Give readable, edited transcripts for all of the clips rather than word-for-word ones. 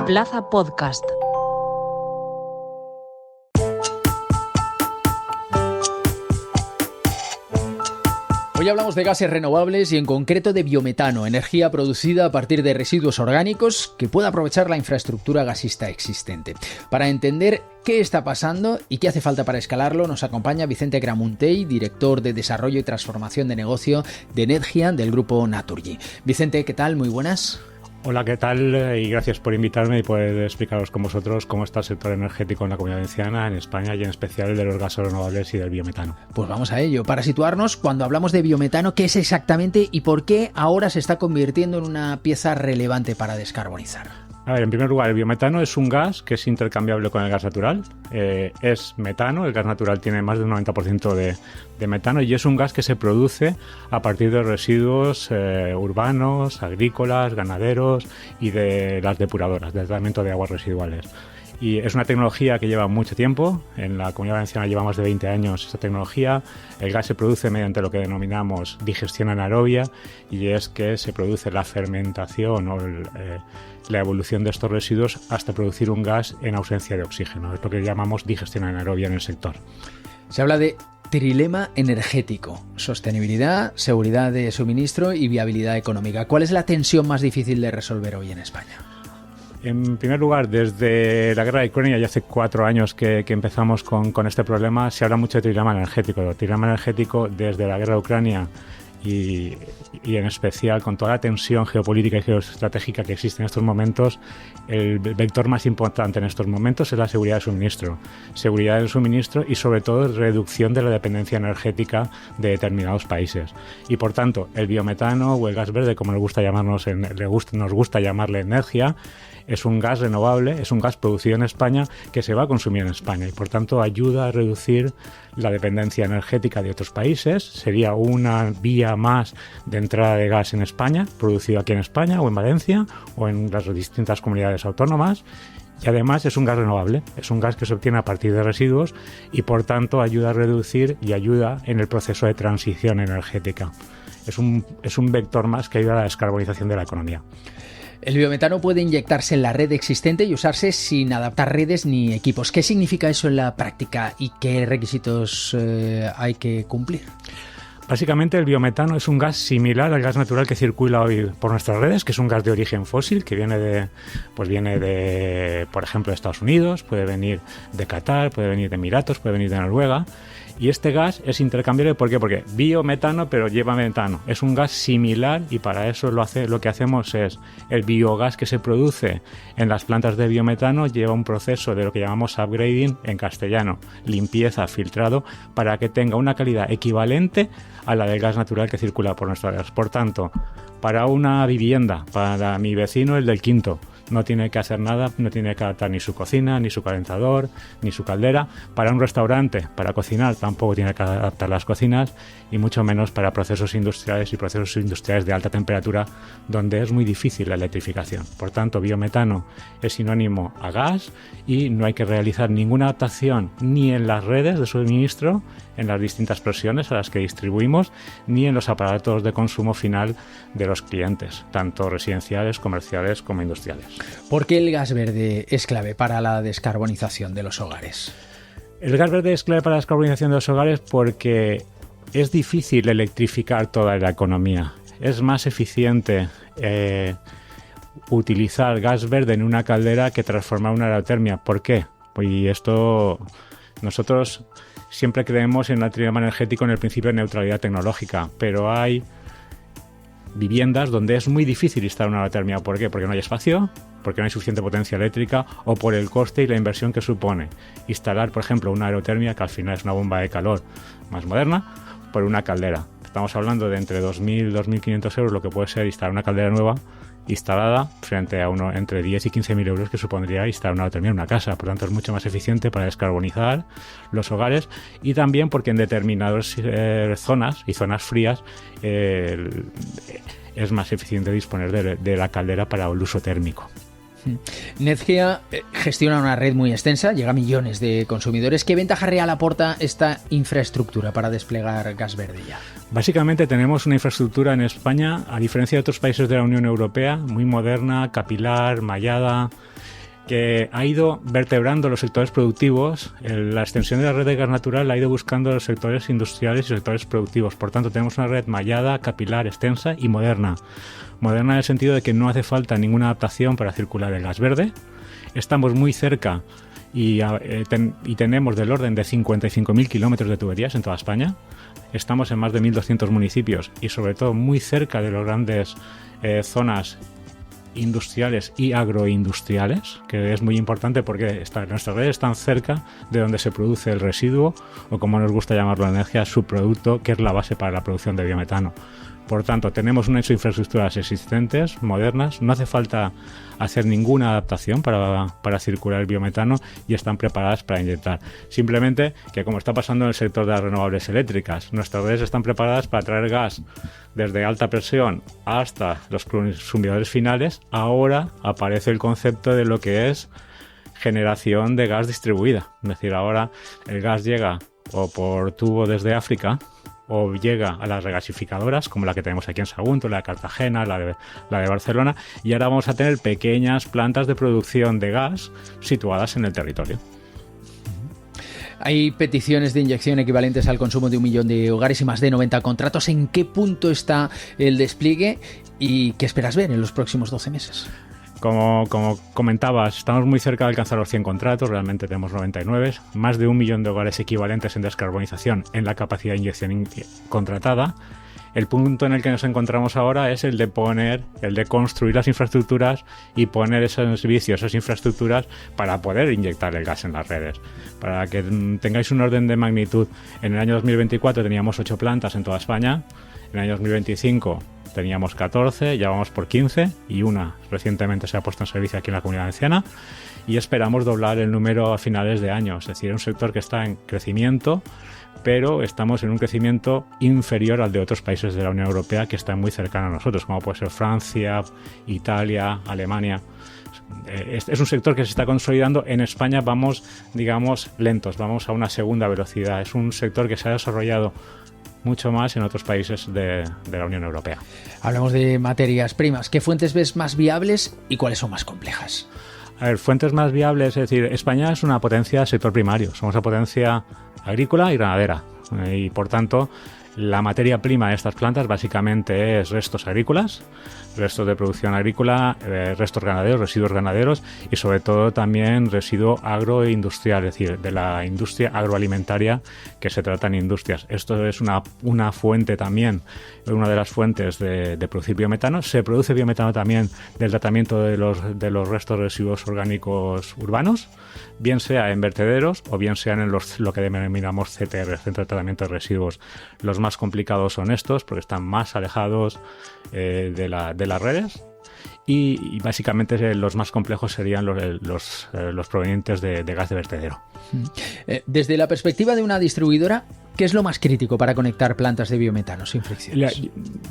Plaza Podcast. Hoy hablamos de gases renovables y en concreto de biometano, energía producida a partir de residuos orgánicos que puede aprovechar la infraestructura gasista existente. Para entender qué está pasando y qué hace falta para escalarlo, nos acompaña Vicente Gramuntey, director de Desarrollo y Transformación de Negocio de Energia del grupo Naturgy. Vicente, ¿qué tal? Muy buenas. Hola, ¿qué tal? Y gracias por invitarme y poder explicaros con vosotros cómo está el sector energético en la Comunidad Valenciana, en España y en especial el de los gases renovables y del biometano. Pues vamos a ello. Para situarnos, cuando hablamos de biometano, ¿qué es exactamente y por qué ahora se está convirtiendo en una pieza relevante para descarbonizar? A ver, en primer lugar, el biometano es un gas que es intercambiable con el gas natural. Es metano, el gas natural tiene más del 90% de metano y es un gas que se produce a partir de residuos urbanos, agrícolas, ganaderos y de las depuradoras, del tratamiento de aguas residuales. Y es una tecnología que lleva mucho tiempo. En la Comunidad Valenciana lleva más de 20 años esta tecnología. El gas se produce mediante lo que denominamos digestión anaerobia y es que se produce la fermentación o la evolución de estos residuos hasta producir un gas en ausencia de oxígeno. Es lo que llamamos digestión anaerobia en el sector. Se habla de trilema energético: sostenibilidad, seguridad de suministro y viabilidad económica. ¿Cuál es la tensión más difícil de resolver hoy en España? En primer lugar, desde la guerra de Ucrania, ya hace 4 años que empezamos con este problema, se habla mucho de trilema energético. El trilema energético desde la guerra de Ucrania y en especial con toda la tensión geopolítica y geoestratégica que existe en estos momentos, el vector más importante en estos momentos es la seguridad de suministro. Seguridad del suministro y sobre todo reducción de la dependencia energética de determinados países. Y por tanto, el biometano o el gas verde, como nos gusta llamarle energía, es un gas renovable, es un gas producido en España que se va a consumir en España y por tanto ayuda a reducir la dependencia energética de otros países. Sería una vía más de entrada de gas en España, producido aquí en España o en Valencia o en las distintas comunidades autónomas. Y además es un gas renovable, es un gas que se obtiene a partir de residuos y por tanto ayuda a reducir y ayuda en el proceso de transición energética. Es un vector más que ayuda a la descarbonización de la economía. El biometano puede inyectarse en la red existente y usarse sin adaptar redes ni equipos. ¿Qué significa eso en la práctica y qué requisitos hay que cumplir? Básicamente el biometano es un gas similar al gas natural que circula hoy por nuestras redes, que es un gas de origen fósil, que viene de, por ejemplo, de Estados Unidos, puede venir de Qatar, puede venir de Emiratos, puede venir de Noruega. Y este gas es intercambiable, ¿por qué? Porque biometano, pero lleva metano. Es un gas similar y para eso lo que hacemos es el biogás que se produce en las plantas de biometano lleva un proceso de lo que llamamos upgrading en castellano, limpieza, filtrado, para que tenga una calidad equivalente a la del gas natural que circula por nuestra red. Por tanto, para una vivienda, para mi vecino, el del quinto, no tiene que hacer nada, no tiene que adaptar ni su cocina, ni su calentador, ni su caldera. Para un restaurante, para cocinar, tampoco tiene que adaptar las cocinas y mucho menos para procesos industriales y procesos industriales de alta temperatura donde es muy difícil la electrificación. Por tanto, biometano es sinónimo a gas y no hay que realizar ninguna adaptación ni en las redes de suministro, en las distintas presiones a las que distribuimos, ni en los aparatos de consumo final de los clientes, tanto residenciales, comerciales como industriales. ¿Por qué el gas verde es clave para la descarbonización de los hogares? El gas verde es clave para la descarbonización de los hogares porque es difícil electrificar toda la economía. Es más eficiente utilizar gas verde en una caldera que transformar una aerotermia. ¿Por qué? Y esto nosotros siempre creemos en el trilema energético, en el principio de neutralidad tecnológica, pero hay viviendas donde es muy difícil instalar una aerotermia. ¿Por qué? Porque no hay espacio, porque no hay suficiente potencia eléctrica o por el coste y la inversión que supone instalar, por ejemplo, una aerotermia, que al final es una bomba de calor más moderna, por una caldera. Estamos hablando de entre 2.000 y 2.500 euros lo que puede ser instalar una caldera nueva instalada frente a entre 10 y 15.000 euros que supondría instalar una aerotermia en una casa. Por tanto, es mucho más eficiente para descarbonizar los hogares y también porque en determinadas zonas y zonas frías es más eficiente disponer de la caldera para el uso térmico. Energia gestiona una red muy extensa, llega a millones de consumidores. ¿Qué ventaja real aporta esta infraestructura para desplegar gas verde ya? Básicamente tenemos una infraestructura en España, a diferencia de otros países de la Unión Europea, muy moderna, capilar, mallada, que ha ido vertebrando los sectores productivos. La extensión de la red de gas natural ha ido buscando los sectores industriales y sectores productivos. Por tanto, tenemos una red mallada, capilar, extensa y moderna. Moderna en el sentido de que no hace falta ninguna adaptación para circular el gas verde. Estamos muy cerca y tenemos del orden de 55.000 kilómetros de tuberías en toda España. Estamos en más de 1.200 municipios y sobre todo muy cerca de las grandes zonas industriales y agroindustriales, que es muy importante porque nuestras redes están cerca de donde se produce el residuo, o como nos gusta llamarlo en energía, subproducto, que es la base para la producción de biometano. Por tanto, tenemos unas infraestructuras existentes, modernas, no hace falta hacer ninguna adaptación para circular el biometano y están preparadas para inyectar. Simplemente que, como está pasando en el sector de las renovables eléctricas, nuestras redes están preparadas para traer gas desde alta presión hasta los consumidores finales. Ahora aparece el concepto de lo que es generación de gas distribuida. Es decir, ahora el gas llega o por tubo desde África, o llega a las regasificadoras, como la que tenemos aquí en Sagunto, la de Cartagena, la de Barcelona, y ahora vamos a tener pequeñas plantas de producción de gas situadas en el territorio. Hay peticiones de inyección equivalentes al consumo de 1 millón de hogares y más de 90 contratos. ¿En qué punto está el despliegue y qué esperas ver en los próximos 12 meses? Como comentabas, estamos muy cerca de alcanzar los 100 contratos, realmente tenemos 99, más de 1 millón de hogares equivalentes en descarbonización en la capacidad de inyección contratada. El punto en el que nos encontramos ahora es el de construir las infraestructuras y poner esos servicios, esas infraestructuras para poder inyectar el gas en las redes. Para que tengáis un orden de magnitud, en el año 2024 teníamos 8 plantas en toda España, en el año 2025 teníamos 14, ya vamos por 15 y una recientemente se ha puesto en servicio aquí en la Comunidad Valenciana y esperamos doblar el número a finales de año. Es decir, es un sector que está en crecimiento, pero estamos en un crecimiento inferior al de otros países de la Unión Europea que están muy cercanos a nosotros, como puede ser Francia, Italia, Alemania. Es un sector que se está consolidando. En España vamos, digamos, lentos, vamos a una segunda velocidad. Es un sector que se ha desarrollado mucho más en otros países de la Unión Europea. Hablamos de materias primas. ¿Qué fuentes ves más viables y cuáles son más complejas? A ver, fuentes más viables, es decir, España es una potencia del sector primario. Somos una potencia agrícola y ganadera. Y por tanto, la materia prima de estas plantas básicamente es restos agrícolas, restos de producción agrícola, restos ganaderos, residuos ganaderos y sobre todo también residuo agroindustrial, es decir, de la industria agroalimentaria que se trata en industrias. Esto es una fuente también, una de las fuentes de producir biometano. Se produce biometano también del tratamiento de los restos residuos orgánicos urbanos, bien sea en vertederos o bien sean en lo que denominamos CTR, Centro de Tratamiento de Residuos. Los más complicados son estos porque están más alejados de las redes y básicamente los más complejos serían los provenientes de gas de vertedero. Desde la perspectiva de una distribuidora, ¿qué es lo más crítico para conectar plantas de biometano sin fricciones?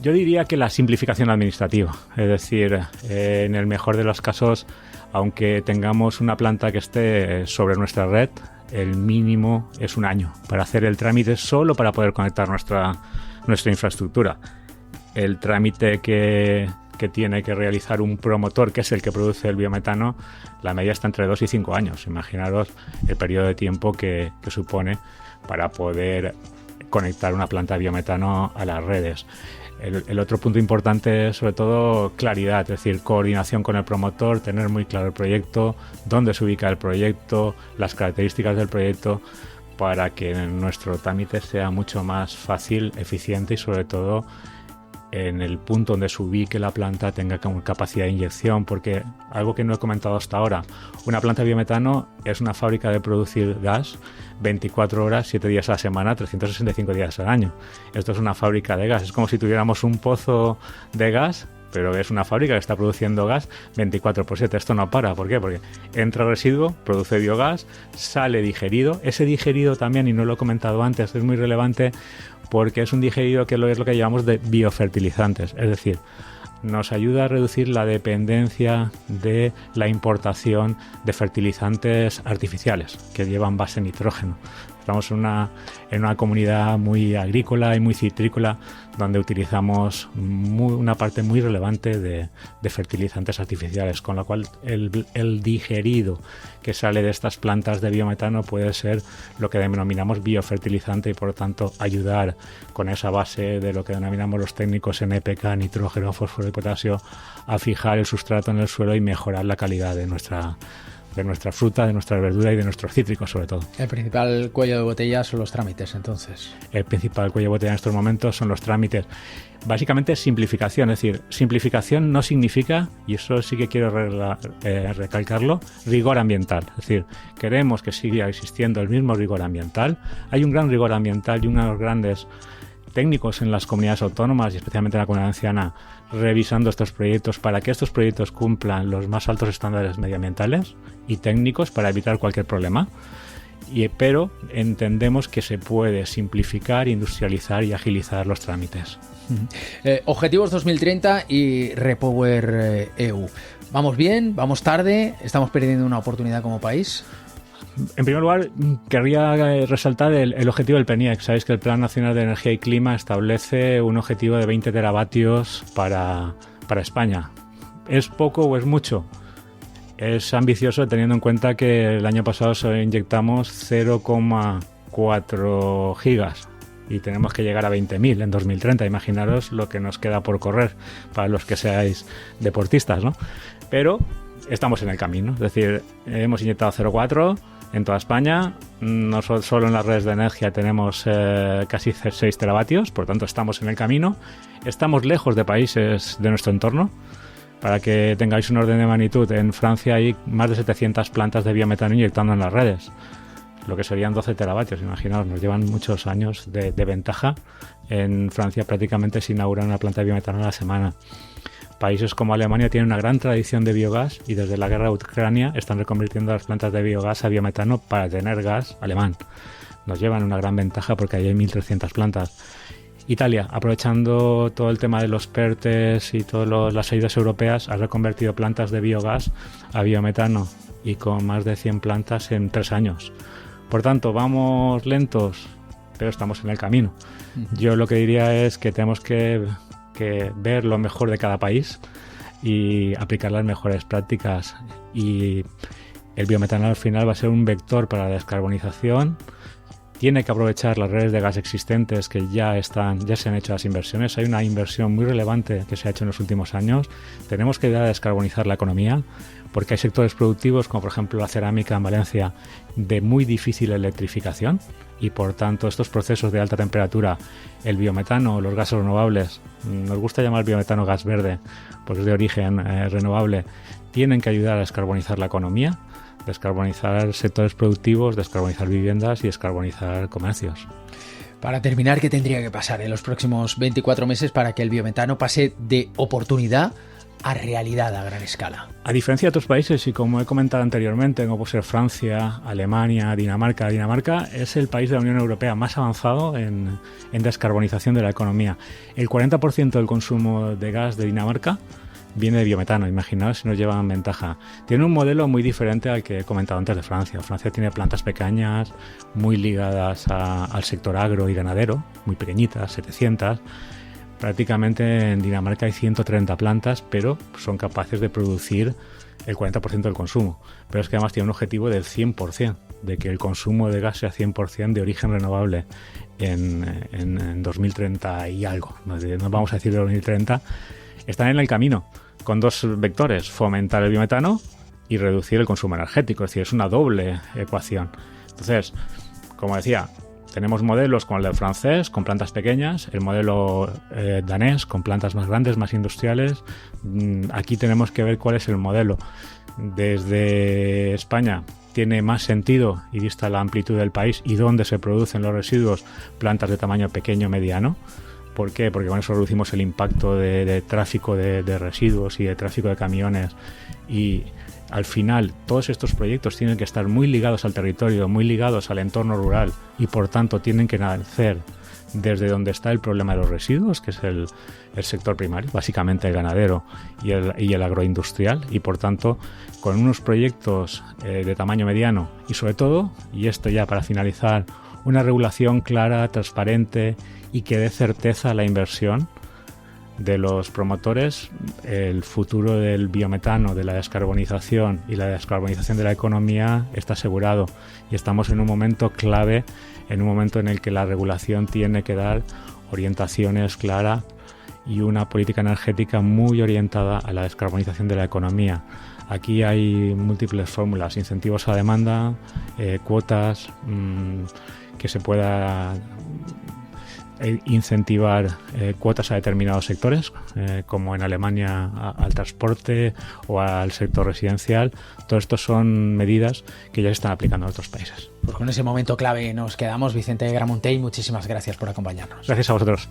Yo diría que la simplificación administrativa, es decir, en el mejor de los casos, aunque tengamos una planta que esté sobre nuestra red, el mínimo es 1 año para hacer el trámite solo para poder conectar nuestra infraestructura. El trámite que tiene que realizar un promotor, que es el que produce el biometano, la media está entre 2 y 5 años. Imaginaros el periodo de tiempo que supone para poder conectar una planta de biometano a las redes. El otro punto importante es sobre todo claridad, es decir, coordinación con el promotor, tener muy claro el proyecto, dónde se ubica el proyecto, las características del proyecto, para que nuestro trámite sea mucho más fácil, eficiente y sobre todo en el punto donde se ubique la planta tenga capacidad de inyección, porque algo que no he comentado hasta ahora, una planta de biometano es una fábrica de producir gas 24 horas, 7 días a la semana, 365 días al año. Esto es una fábrica de gas, es como si tuviéramos un pozo de gas, pero es una fábrica que está produciendo gas 24/7. Esto no para, ¿por qué? Porque entra residuo, produce biogás, sale digerido. Ese digerido también, y no lo he comentado antes, es muy relevante porque es un digerido que es lo que llamamos de biofertilizantes, es decir, nos ayuda a reducir la dependencia de la importación de fertilizantes artificiales que llevan base nitrógeno. Es Estamos en una comunidad muy agrícola y muy citrícola, donde utilizamos una parte muy relevante de fertilizantes artificiales, con lo cual el digerido que sale de estas plantas de biometano puede ser lo que denominamos biofertilizante y por lo tanto ayudar con esa base de lo que denominamos los técnicos NPK, nitrógeno, fósforo y potasio, a fijar el sustrato en el suelo y mejorar la calidad de nuestra fruta, de nuestra verdura y de nuestros cítricos, sobre todo. El principal cuello de botella son los trámites, entonces. El principal cuello de botella en estos momentos son los trámites. Básicamente es simplificación, es decir, simplificación no significa, y eso sí que quiero recalcarlo, rigor ambiental. Es decir, queremos que siga existiendo el mismo rigor ambiental. Hay un gran rigor ambiental y unos grandes técnicos en las comunidades autónomas y especialmente en la Comunidad Valenciana revisando estos proyectos para que estos proyectos cumplan los más altos estándares medioambientales y técnicos para evitar cualquier problema. Pero entendemos que se puede simplificar, industrializar y agilizar los trámites. Objetivos 2030 y Repower EU. ¿Vamos bien? ¿Vamos tarde? ¿Estamos perdiendo una oportunidad como país? En primer lugar, querría resaltar el objetivo del PNIEC. Sabéis que el Plan Nacional de Energía y Clima establece un objetivo de 20 teravatios para España. ¿Es poco o es mucho? Es ambicioso teniendo en cuenta que el año pasado inyectamos 0,4 gigas y tenemos que llegar a 20.000 en 2030. Imaginaros lo que nos queda por correr para los que seáis deportistas, ¿no? Pero estamos en el camino. Es decir, hemos inyectado 0,4 en toda España. Nosotros solo en las redes de energía tenemos casi 6 teravatios, por tanto estamos en el camino. Estamos lejos de países de nuestro entorno. Para que tengáis un orden de magnitud, en Francia hay más de 700 plantas de biometano inyectando en las redes, lo que serían 12 teravatios. Imaginaos, nos llevan muchos años de ventaja. En Francia prácticamente se inaugura una planta de biometano a la semana. Países como Alemania tienen una gran tradición de biogás y desde la guerra de Ucrania están reconvirtiendo las plantas de biogás a biometano para tener gas alemán. Nos llevan una gran ventaja porque ahí hay 1.300 plantas. Italia, aprovechando todo el tema de los PERTES y todas las ayudas europeas, ha reconvertido plantas de biogás a biometano y con más de 100 plantas en 3 años. Por tanto, vamos lentos, pero estamos en el camino. Yo lo que diría es que tenemos que ver lo mejor de cada país y aplicar las mejores prácticas, y el biometano al final va a ser un vector para la descarbonización. Tiene que aprovechar las redes de gas existentes que ya se han hecho las inversiones. Hay una inversión muy relevante que se ha hecho en los últimos años. Tenemos que ayudar a descarbonizar la economía porque hay sectores productivos como por ejemplo la cerámica en Valencia de muy difícil electrificación y por tanto estos procesos de alta temperatura, el biometano, los gases renovables, nos gusta llamar biometano gas verde porque es de origen renovable, tienen que ayudar a descarbonizar la economía, descarbonizar sectores productivos, descarbonizar viviendas y descarbonizar comercios. Para terminar, ¿qué tendría que pasar en los próximos 24 meses para que el biometano pase de oportunidad a realidad a gran escala? A diferencia de otros países, y como he comentado anteriormente, como puede ser Francia, Alemania, Dinamarca. Dinamarca es el país de la Unión Europea más avanzado en descarbonización de la economía. El 40% del consumo de gas de Dinamarca viene de biometano. Imaginaos si nos llevan ventaja. Tiene un modelo muy diferente al que he comentado antes de Francia. Francia tiene plantas pequeñas, muy ligadas al sector agro y ganadero, muy pequeñitas, 700. Prácticamente en Dinamarca hay 130 plantas, pero son capaces de producir el 40% del consumo. Pero es que además tiene un objetivo del 100%, de que el consumo de gas sea 100% de origen renovable en 2030 y algo. No vamos a decir de 2030. Están en el camino, con 2 vectores: fomentar el biometano y reducir el consumo energético. Es decir, es una doble ecuación. Entonces, como decía, tenemos modelos como el del francés, con plantas pequeñas, el modelo danés, con plantas más grandes, más industriales. Aquí tenemos que ver cuál es el modelo. Desde España tiene más sentido, y vista la amplitud del país y dónde se producen los residuos, plantas de tamaño pequeño mediano. ¿Por qué? Porque con eso reducimos el impacto de tráfico de residuos y de tráfico de camiones. Y al final todos estos proyectos tienen que estar muy ligados al territorio, muy ligados al entorno rural y por tanto tienen que nacer desde donde está el problema de los residuos, que es el sector primario, básicamente el ganadero y el agroindustrial, y por tanto con unos proyectos de tamaño mediano y sobre todo, y esto ya para finalizar, una regulación clara, transparente y que dé certeza a la inversión de los promotores. El futuro del biometano, de la descarbonización y la descarbonización de la economía está asegurado, y estamos en un momento clave, en un momento en el que la regulación tiene que dar orientaciones claras y una política energética muy orientada a la descarbonización de la economía. Aquí hay múltiples fórmulas: incentivos a la demanda, cuotas, que se pueda incentivar cuotas a determinados sectores, como en Alemania al transporte o al sector residencial. Todo esto son medidas que ya se están aplicando en otros países. Pues con ese momento clave nos quedamos. Vicente Gramuntey, muchísimas gracias por acompañarnos. Gracias a vosotros.